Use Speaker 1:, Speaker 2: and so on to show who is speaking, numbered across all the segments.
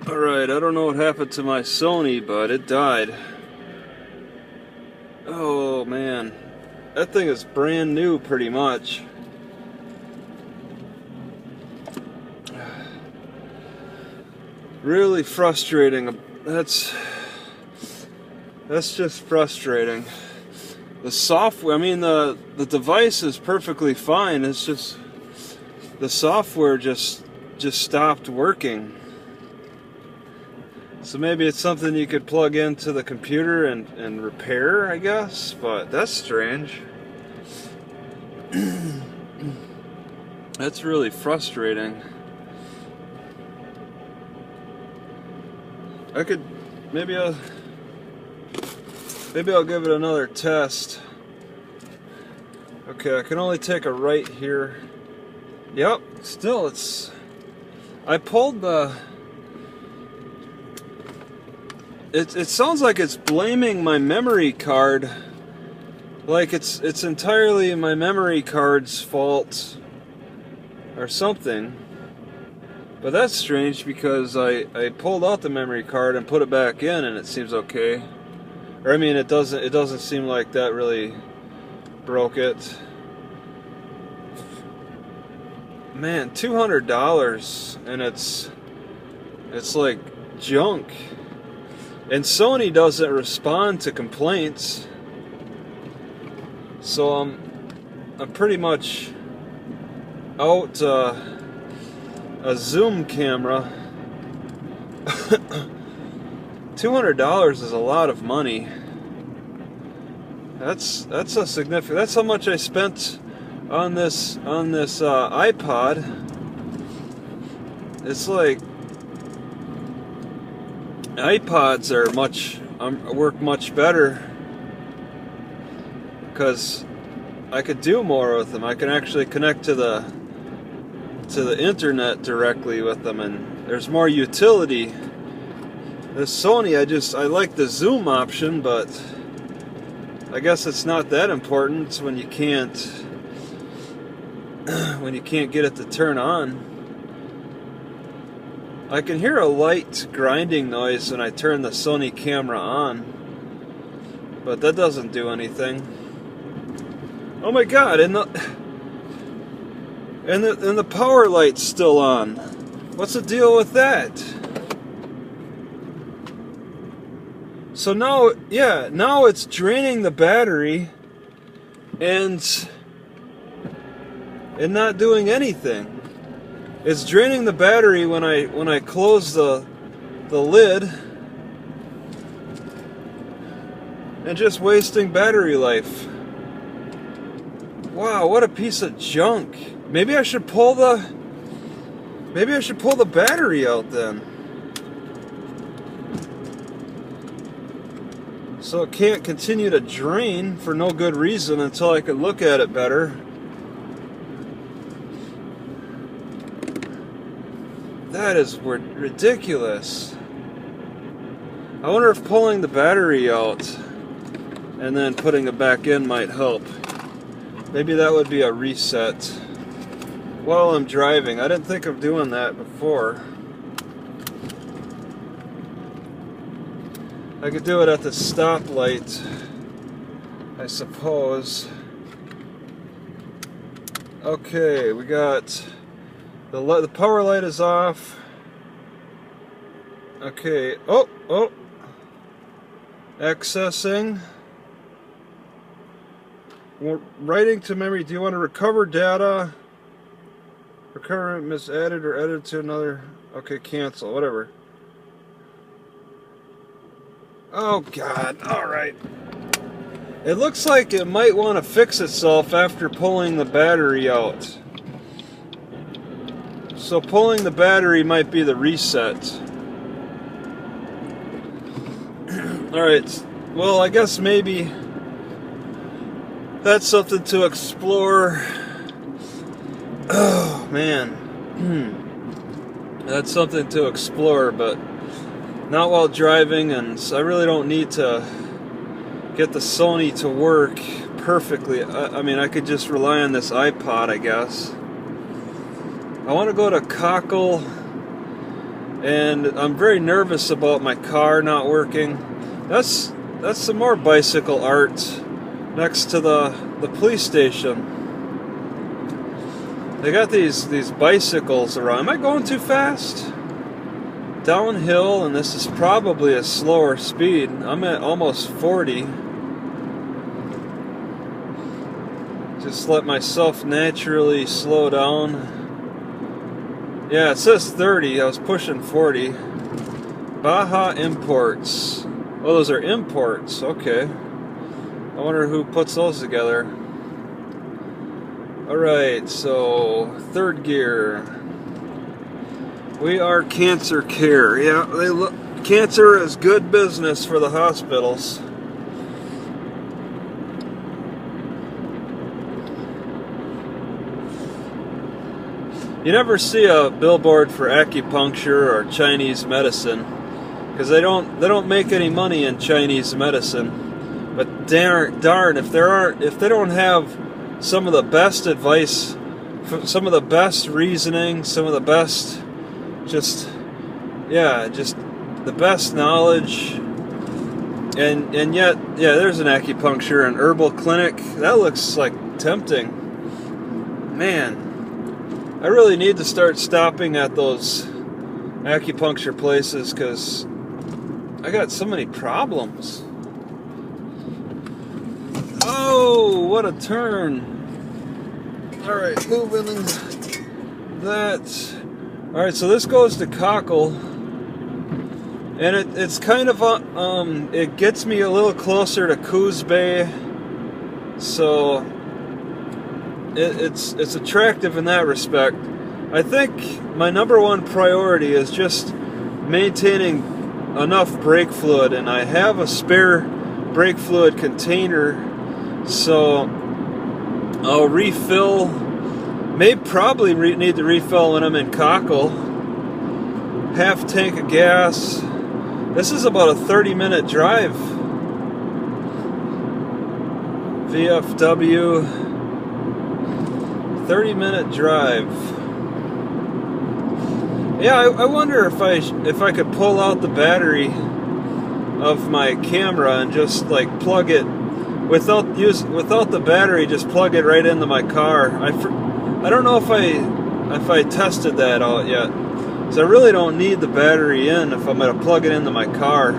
Speaker 1: Alright, I don't know what happened to my Sony, but it died. Oh man, that thing is brand new pretty much. Really frustrating. That's just frustrating. The software, I mean the device is perfectly fine. It's just the software just stopped working. So maybe it's something you could plug into the computer and repair, I guess, but that's strange. That's really frustrating. I could maybe I'll give it another test. Okay, I can only take a right here. Yep, still it's I pulled the It sounds like it's blaming my memory card, like it's entirely my memory card's fault or something. But that's strange because I pulled out the memory card and put it back in and it seems okay. Or I mean it doesn't seem like that really broke it. Man, $200 and it's like junk. And Sony doesn't respond to complaints, so I'm pretty much out a zoom camera. $200 is a lot of money. That's a significant. That's how much I spent on this iPod. It's like iPods are work much better because I could do more with them. I can actually connect to the internet directly with them, and there's more utility. This Sony, I like the zoom option, but I guess it's not that important when you can't get it to turn on. I can hear a light grinding noise when I turn the Sony camera on, but that doesn't do anything. Oh my god, and the power light's still on. What's the deal with that? So now it's draining the battery and not doing anything. It's draining the battery when I close the lid and just wasting battery life. Wow, what a piece of junk. Maybe I should pull the battery out then. So it can't continue to drain for no good reason until I can look at it better. That is ridiculous. I wonder if pulling the battery out and then putting it back in might help. Maybe that would be a reset while I'm driving. I didn't think of doing that before. I could do it at the stoplight, I suppose. Okay, we got the power light is off. Okay. Oh. Accessing. Writing to memory. Do you want to recover data? Recover misadded or added to another. Okay, cancel. Whatever. Oh God. All right. It looks like it might want to fix itself after pulling the battery out. So pulling the battery might be the reset. Alright, well I guess maybe that's something to explore. Oh man. That's something to explore, but not while driving, and I really don't need to get the Sony to work perfectly. I mean, I could just rely on this iPod, I guess. I want to go to Coquille and I'm very nervous about my car not working. That's some more bicycle art next to the police station. They got these bicycles around. Am I going too fast? Downhill, and this is probably a slower speed. I'm at almost 40. Just let myself naturally slow down. Yeah, it says 30. I was pushing 40. Baja Imports. Oh, those are imports. Okay. I wonder who puts those together. Alright, so third gear. We are cancer care. Yeah, cancer is good business for the hospitals. You never see a billboard for acupuncture or Chinese medicine, because they don't make any money in Chinese medicine. But darn, if they don't have some of the best advice, some of the best reasoning, some of the best, just the best knowledge, and yet, yeah, there's an acupuncture and herbal clinic. That looks like tempting. Man, I really need to start stopping at those acupuncture places, because I got so many problems. Oh, what a turn. Alright, moving that. Alright, so this goes to Coquille. And it's kind of, it gets me a little closer to Coos Bay. So it's attractive in that respect. I think my number one priority is just maintaining enough brake fluid, and I have a spare brake fluid container, so I'll refill. Probably need to refill when I'm in Coquille. Half tank of gas. This is about a 30-minute drive. VFW. 30-minute drive. Yeah, I wonder if I could pull out the battery of my camera and just like plug it without the battery. Just plug it right into my car. I don't know if I tested that out yet. So I really don't need the battery in if I'm going to plug it into my car.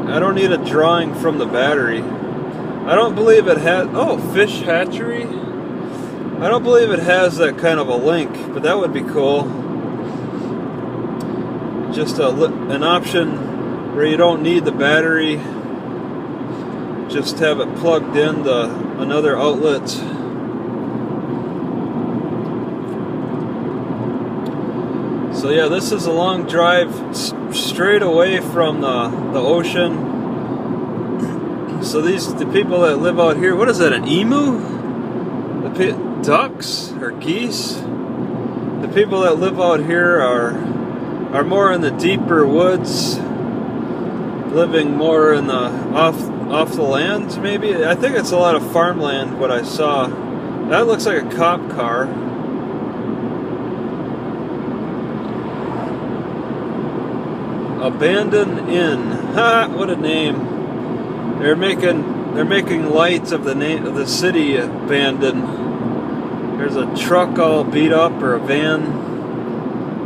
Speaker 1: I don't need a drawing from the battery. I don't believe it has... Oh, fish hatchery? I don't believe it has that kind of a link, but that would be cool. Just an option where you don't need the battery. Just have it plugged into another outlet. So yeah, this is a long drive straight away from the ocean. So the people that live out here, what is that, an emu? Ducks or geese? The people that live out here are more in the deeper woods, living more in the off the land, maybe. I think it's a lot of farmland. What I saw, that looks like a cop car. A Bandon Inn. Ha! What a name. They're making light of the name of the city of Bandon. There's a truck all beat up, or a van.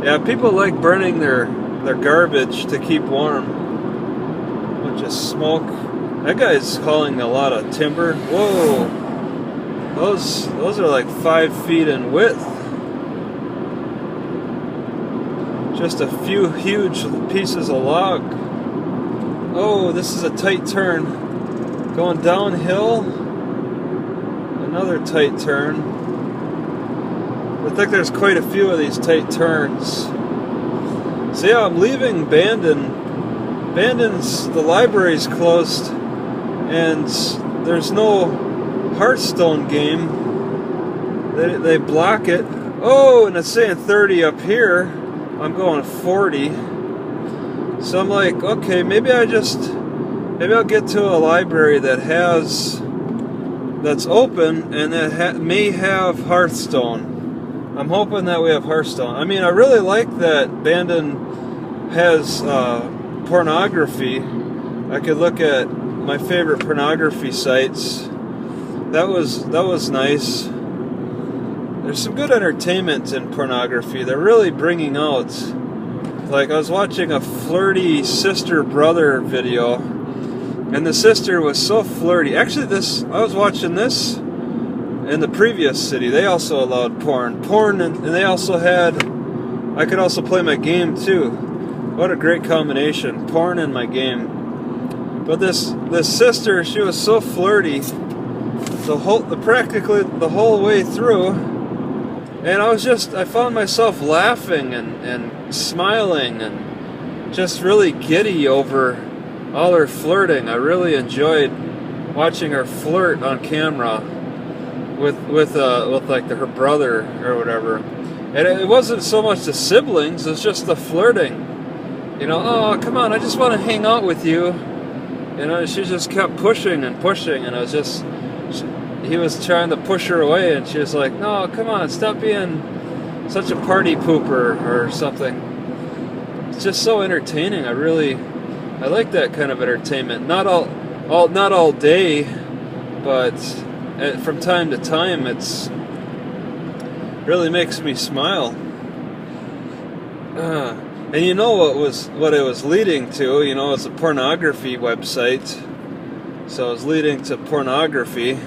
Speaker 1: Yeah, people like burning their garbage to keep warm. Bunch of smoke. That guy's hauling a lot of timber. Whoa! Those are like 5 feet in width. Just a few huge pieces of log. Oh, this is a tight turn. Going downhill. Another tight turn. I think there's quite a few of these tight turns. So yeah, I'm leaving Bandon. The library's closed, and there's no Hearthstone game. They block it. Oh, and it's saying 30 up here. I'm going 40. So I'm like, okay, maybe I'll get to a library that's open and that may have Hearthstone. I'm hoping that we have Hearthstone. I mean, I really like that Bandon has pornography. I could look at my favorite pornography sites. That was nice. There's some good entertainment in pornography. They're really bringing out, like, I was watching a flirty sister-brother video, and the sister was so flirty. Actually, I was watching this in the previous city. They also allowed porn, and they also had, I could also play my game too. What a great combination, porn and my game. But this sister, she was so flirty practically the whole way through, and I found myself laughing and smiling and just really giddy over all her flirting. I really enjoyed watching her flirt on camera with like her brother or whatever. And it wasn't so much the siblings, it's just the flirting. You know, oh, come on, I just want to hang out with you. You know, she just kept pushing and pushing, and he was trying to push her away, and she was like, no, come on, stop being such a party pooper or something. It's just so entertaining. I like that kind of entertainment. Not all day, but from time to time, it's really makes me smile. And you know what it was leading to? You know, it's a pornography website, so it was leading to pornography.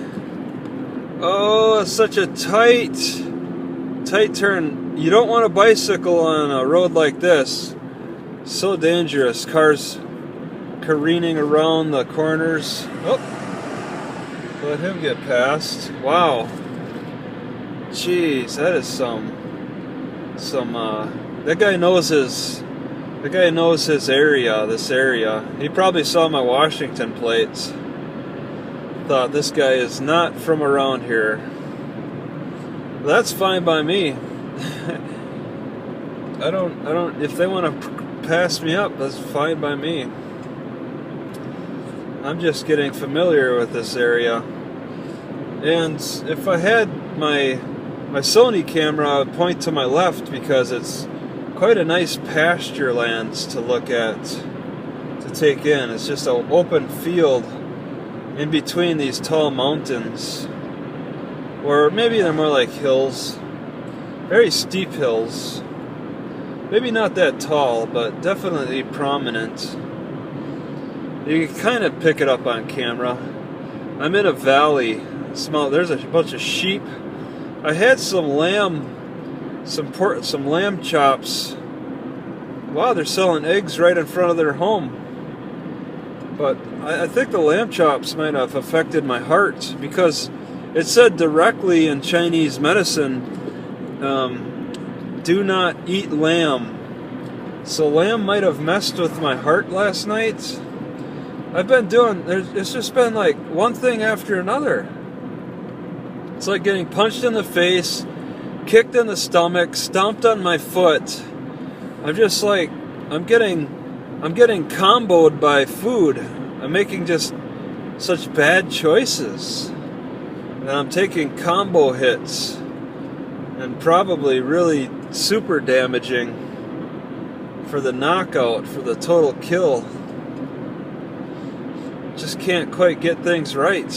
Speaker 1: Oh, it's such a tight turn. You don't want a bicycle on a road like this. So dangerous. Cars careening around the corners. Oh, let him get past. Wow. Jeez, that is some. That guy knows his area. This area. He probably saw my Washington plates. Thought this guy is not from around here. That's fine by me. I don't. If they want to pass me up, that's fine by me. I'm just getting familiar with this area. And if I had my Sony camera, I would point to my left because it's quite a nice pasture lands to look at, to take in. It's just an open field in between these tall mountains, or maybe they're more like hills, very steep hills, maybe not that tall, but definitely prominent. You can kind of pick it up on camera. I'm in a valley. There's a bunch of sheep. I had some lamb chops. Wow, they're selling eggs right in front of their home. But I think the lamb chops might have affected my heart, because it said directly in Chinese medicine, do not eat lamb. So lamb might have messed with my heart last night. It's just been like one thing after another. It's like getting punched in the face, kicked in the stomach, stomped on my foot. I'm getting comboed by food. I'm making just such bad choices. And I'm taking combo hits. And probably really super damaging for the knockout, for the total kill. Just can't quite get things right.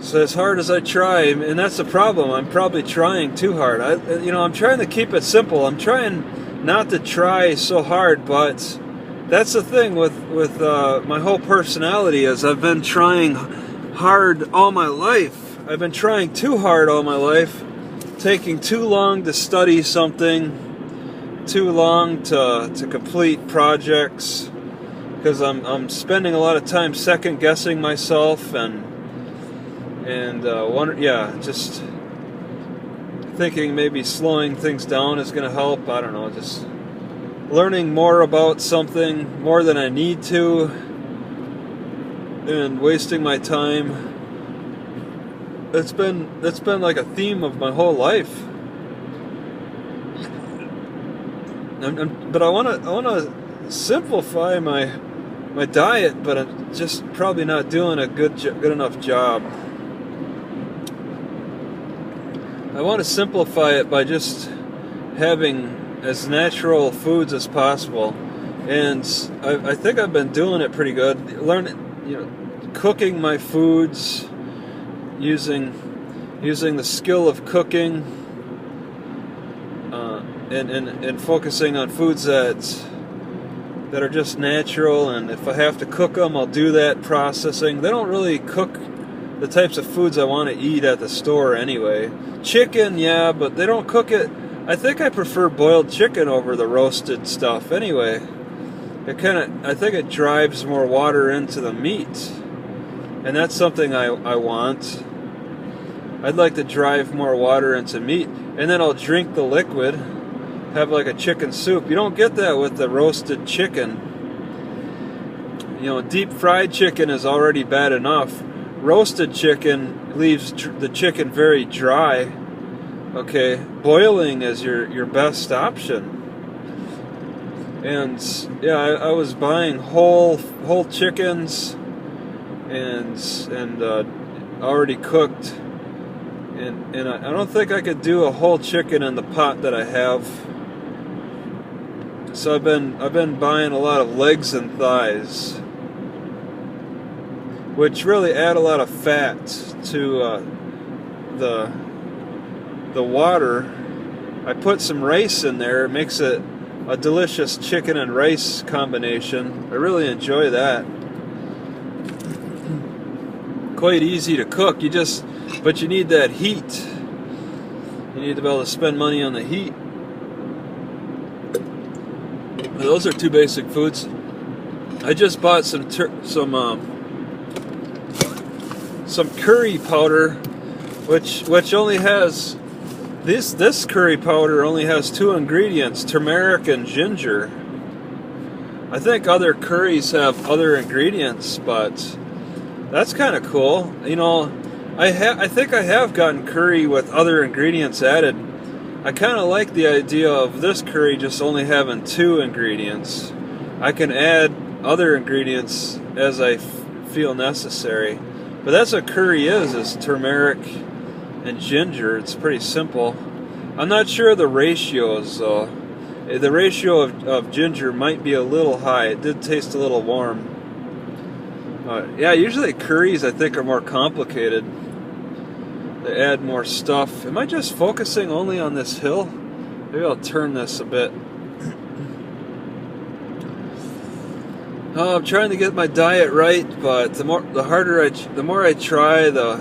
Speaker 1: So as hard as I try, and that's the problem, I'm probably trying too hard. I'm trying to keep it simple. I'm trying not to try so hard, but that's the thing with my whole personality is I've been trying hard all my life. I've been trying too hard all my life, taking too long to study something, too long to complete projects, because I'm spending a lot of time second guessing myself and just thinking maybe slowing things down is going to help. I don't know, just learning more about something more than I need to and wasting my time. It's been like a theme of my whole life. But I want to simplify my diet, but I'm just probably not doing a good enough job. I want to simplify it by just having as natural foods as possible, and I think I've been doing it pretty good. Cooking my foods, using the skill of cooking, and focusing on foods that are just natural. And if I have to cook them, I'll do that processing. They don't really cook the types of foods I want to eat at the store anyway. Chicken, yeah, but they don't cook it. I think I prefer boiled chicken over the roasted stuff anyway. I think it drives more water into the meat, and that's something I want. I'd like to drive more water into meat, and then I'll drink the liquid, have like a chicken soup. You don't get that with the roasted chicken. Deep fried chicken is already bad enough. Roasted chicken leaves the chicken very dry. Okay, boiling is your best option. And yeah, I was buying whole chickens and already cooked, and I don't think I could do a whole chicken in the pot that I have. So I've been buying a lot of legs and thighs, which really add a lot of fat to the water. I put some rice in there. It makes it a delicious chicken and rice combination. I really enjoy that. Quite easy to cook. But you need that heat. You need to be able to spend money on the heat. Those are two basic foods. I just bought some curry powder, which only has this curry powder only has 2 ingredients: turmeric and ginger. I think other curries have other ingredients, but that's kind of cool. I think I have gotten curry with other ingredients added. I kind of like the idea of this curry just only having 2 ingredients. I can add other ingredients as I feel necessary. But that's what curry is turmeric and ginger. It's pretty simple. I'm not sure the ratios though. The ratio of ginger might be a little high. It did taste a little warm. Yeah, usually curries I think are more complicated. They add more stuff. Am I just focusing only on this hill? Maybe I'll turn this a bit. I'm trying to get my diet right, but the more I try, the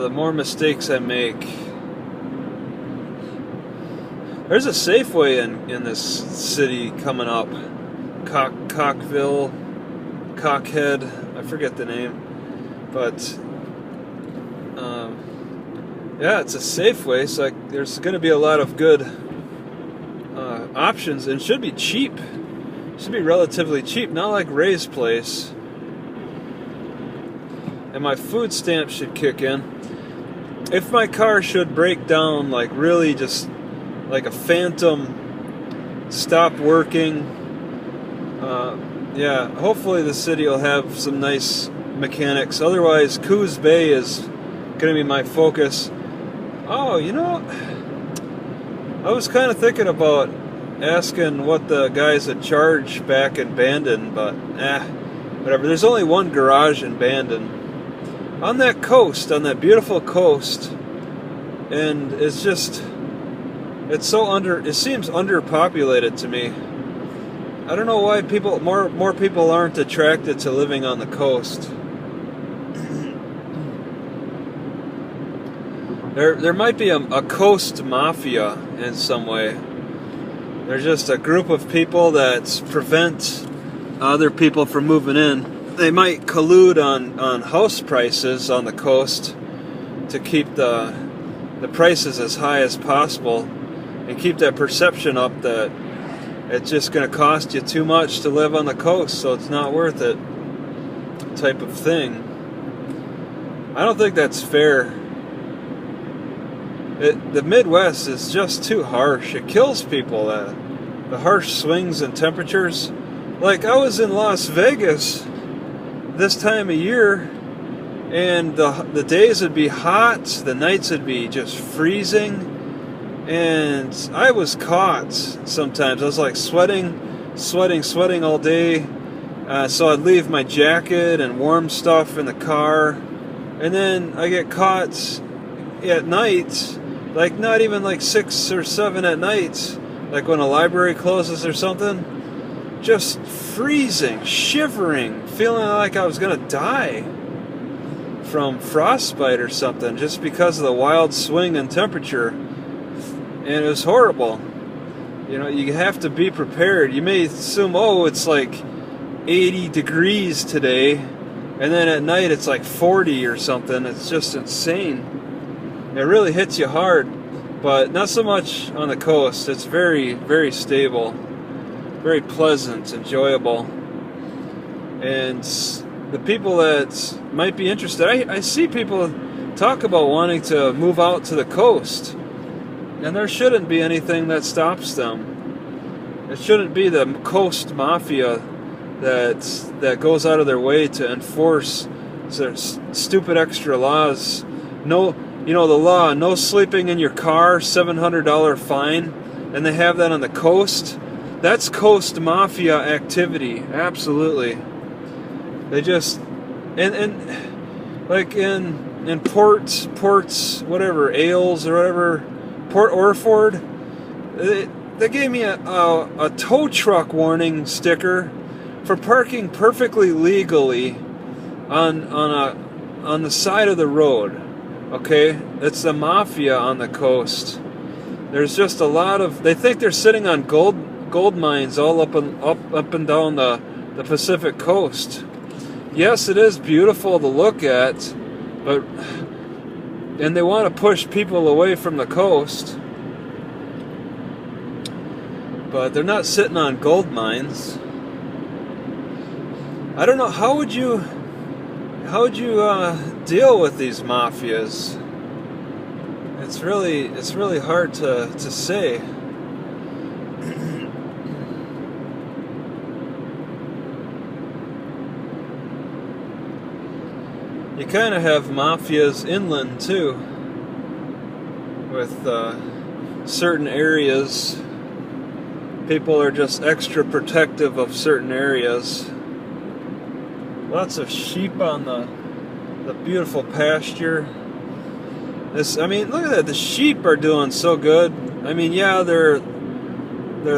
Speaker 1: more mistakes I make. There's a Safeway in this city coming up. Coquille, Cockhead, I forget the name, but yeah, it's a Safeway, so there's going to be a lot of good options, and should be cheap. Should be relatively cheap, not like Ray's place. And my food stamps should kick in. If my car should break down, like really just like a phantom, stop working, yeah, hopefully the city will have some nice mechanics. Otherwise, Coos Bay is going to be my focus. Oh, I was kind of thinking about asking what the guys would charge back in Bandon, but whatever. There's only one garage in Bandon. On that coast, on that beautiful coast, and it seems underpopulated to me. I don't know why more people aren't attracted to living on the coast. There might be a coast mafia in some way. There's just a group of people that prevent other people from moving in. They might collude on house prices on the coast to keep the prices as high as possible and keep that perception up that it's just going to cost you too much to live on the coast, so it's not worth it, type of thing. I don't think that's fair. The Midwest is just too harsh. It kills people, the harsh swings in temperatures. Like, I was in Las Vegas this time of year, and the days would be hot, the nights would be just freezing, and I was caught sometimes. I was like sweating all day. So I'd leave my jacket and warm stuff in the car, and then I get caught at night, like not even like 6 or 7 at night, like when a library closes or something, just freezing, shivering, feeling like I was gonna die from frostbite or something, just because of the wild swing in temperature. And it was horrible. You know, you have to be prepared. You may assume, oh, it's like 80 degrees today, and then at night it's like 40 or something. It's just insane. It really hits you hard, but not so much on the coast. It's very, very stable, very pleasant, enjoyable. And the people that might be interested, I see people talk about wanting to move out to the coast, and there shouldn't be anything that stops them. It shouldn't be the coast mafia that goes out of their way to enforce their stupid extra laws. No, you know, the law, no sleeping in your car, $700 fine, and they have that on the coast. That's coast mafia activity, absolutely. They just, and like in ports, whatever, Ales or whatever, Port Orford, they gave me a tow truck warning sticker for parking perfectly legally on the side of the road. Okay, it's the mafia on the coast. There's just a lot of, they think they're sitting on gold mines all up and down the Pacific coast. Yes, it is beautiful to look at, but and they want to push people away from the coast, but they're not sitting on gold mines. I don't know, how would you deal with these mafias? It's really hard to say. You kind of have mafias inland too, with certain areas. People are just extra protective of certain areas. Lots of sheep on the beautiful pasture. I mean, look at that. The sheep are doing so good. I mean, yeah, their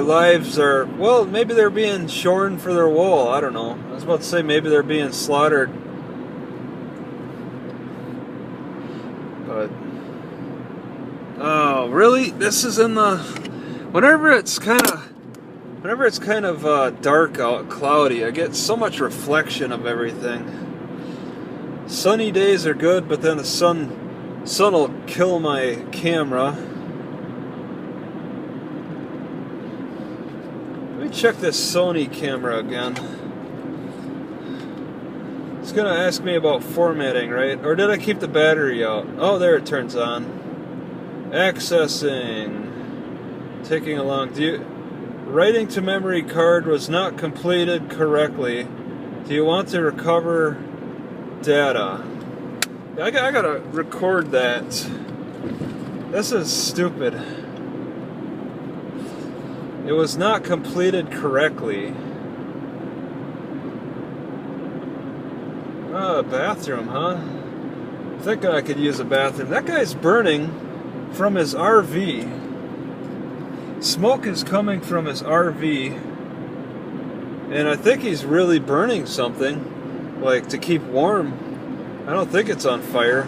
Speaker 1: lives are, well, maybe they're being shorn for their wool. I don't know. I was about to say maybe they're being slaughtered. But, oh, really? This is in the, whenever it's kind of dark out, cloudy, I get so much reflection of everything. Sunny days are good, but then the sun will kill my camera. Let me check this Sony camera again. It's gonna ask me about formatting, right? Or did I keep the battery out? Oh, there it turns on. Accessing. Taking along. Writing to memory card was not completed correctly. Do you want to recover data? I gotta record that. This is stupid. It was not completed correctly. Oh, a bathroom, huh? I'm thinking I could use a bathroom. That guy's burning from his RV. Smoke is coming from his RV, and I think he's really burning something, like to keep warm. I don't think it's on fire.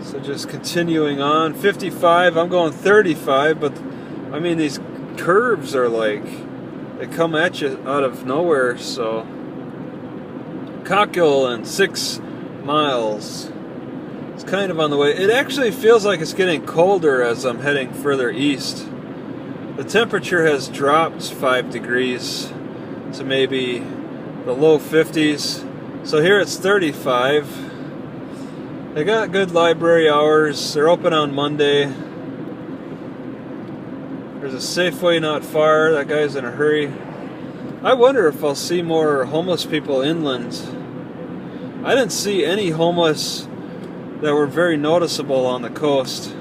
Speaker 1: So just continuing on, 55, I'm going 35, but I mean these curves are like, they come at you out of nowhere, so. Coquille and 6 miles. It's kind of on the way. It actually feels like it's getting colder as I'm heading further east. The temperature has dropped 5 degrees to maybe the low 50s. So here it's 35. They got good library hours. They're open on Monday. There's a Safeway not far. That guy's in a hurry. I wonder if I'll see more homeless people inland. I didn't see any homeless that were very noticeable on the coast.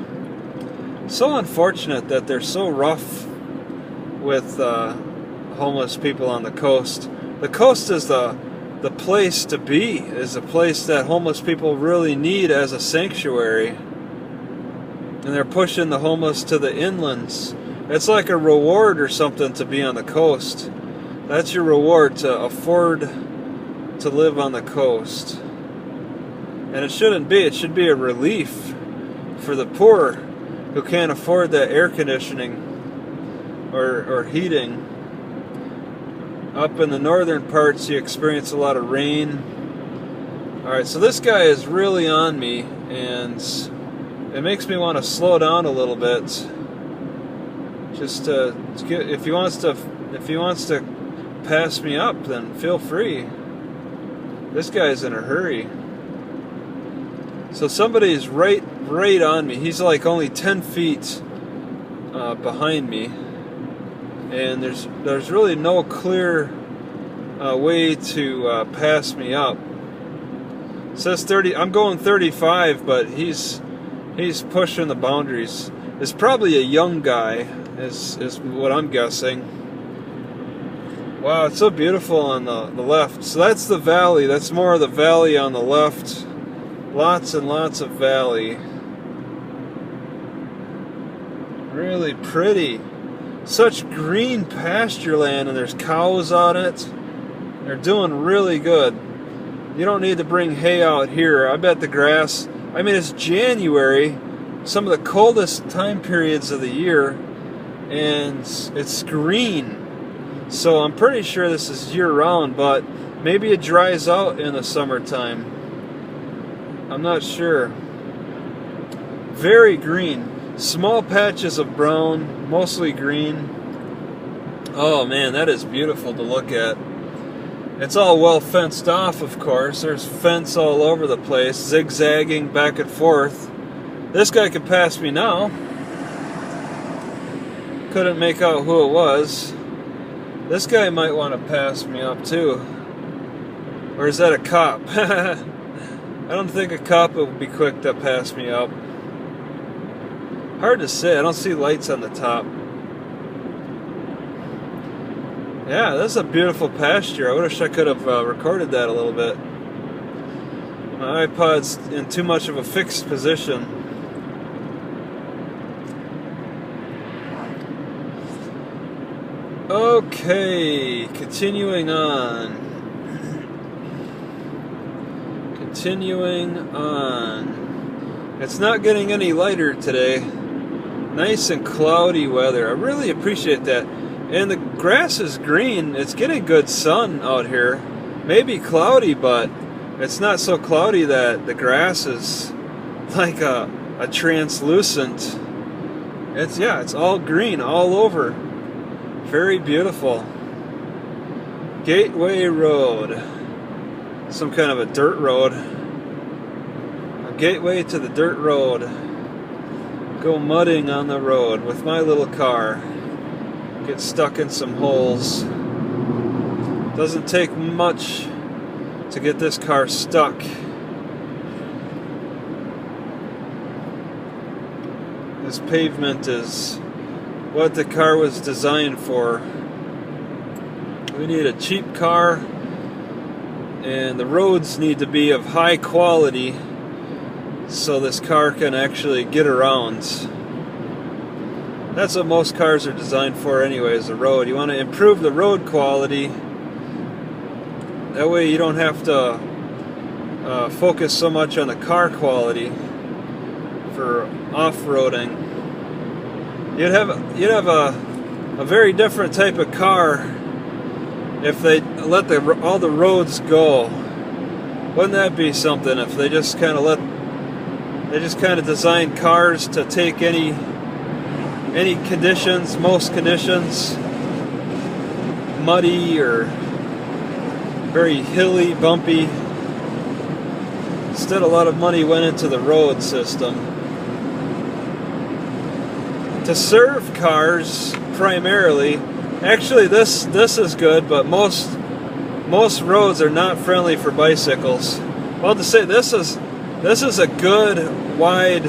Speaker 1: So unfortunate that they're so rough with homeless people on the coast. The coast is the place to be, is a place that homeless people really need as a sanctuary. And they're pushing the homeless to the inlands. It's like a reward or something to be on the coast. That's your reward, to afford to live on the coast. And it shouldn't be. It should be a relief for the poor who can't afford that air conditioning or heating. Up in the northern parts, you experience a lot of rain. Alright, so this guy is really on me, and it makes me want to slow down a little bit. Just if he wants to pass me up, then feel free. This guy's in a hurry. So somebody's right on me. He's like only 10 feet behind me, and there's really no clear way to pass me up. It says 30. I'm going 35, but he's pushing the boundaries. It's probably a young guy, is what I'm guessing. Wow, it's so beautiful on the left. So that's the valley. That's more of the valley on the left. Lots and lots of valley. Really pretty. Such green pasture land, and there's cows on it. They're doing really good. You don't need to bring hay out here. I bet the grass, I mean, it's January, some of the coldest time periods of the year, and it's green. So I'm pretty sure this is year-round, but maybe it dries out in the summertime. I'm not sure. Very green. Small patches of brown, mostly green. Oh man, that is beautiful to look at. It's all well fenced off, of course. There's fence all over the place, zigzagging back and forth. This guy could pass me now. Couldn't make out who it was. This guy might want to pass me up too. Or is that a cop? I don't think a cop would be quick to pass me up. Hard to say. I don't see lights on the top. Yeah, that's a beautiful pasture. I wish I could have recorded that a little bit. My iPod's in too much of a fixed position. Okay, continuing on. It's not getting any lighter today. Nice and cloudy weather. I really appreciate that. And the grass is green. It's getting good sun out here. Maybe cloudy, but it's not so cloudy that the grass is like a translucent. It's all green all over. Very beautiful. Gateway Road. Some kind of a dirt road. A gateway to the dirt road. Go mudding on the road with my little car. Get stuck in some holes. Doesn't take much to get this car stuck. This pavement is what the car was designed for. We need a cheap car, and the roads need to be of high quality so this car can actually get around. That's what most cars are designed for anyways, the road. You want to improve the road quality. That way you don't have to focus so much on the car quality for off-roading. You'd have a very different type of car if they let all the roads go. Wouldn't that be something if they just kind of design cars to take any conditions, most conditions, muddy or very hilly, bumpy. Instead, a lot of money went into the road system. To serve cars, primarily, Actually, this is good, but most roads are not friendly for bicycles. Well, to say this is a good wide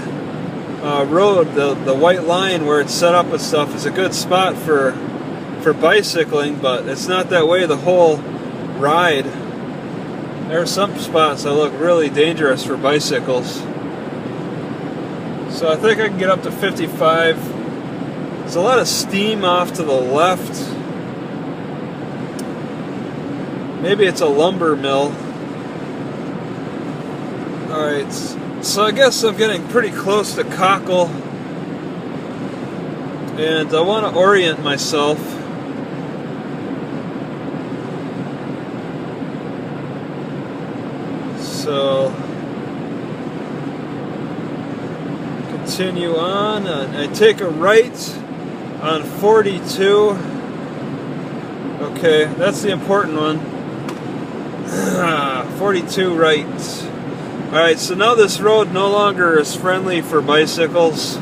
Speaker 1: road. The white line where it's set up and stuff is a good spot for bicycling, but it's not that way the whole ride. There are some spots that look really dangerous for bicycles. So I think I can get up to 55. There's a lot of steam off to the left. Maybe it's a lumber mill. Alright, so I guess I'm getting pretty close to Coquille. And I want to orient myself. So continue on. I take a right on 42. Okay, that's the important one. 42 right. Alright, so now this road no longer is friendly for bicycles.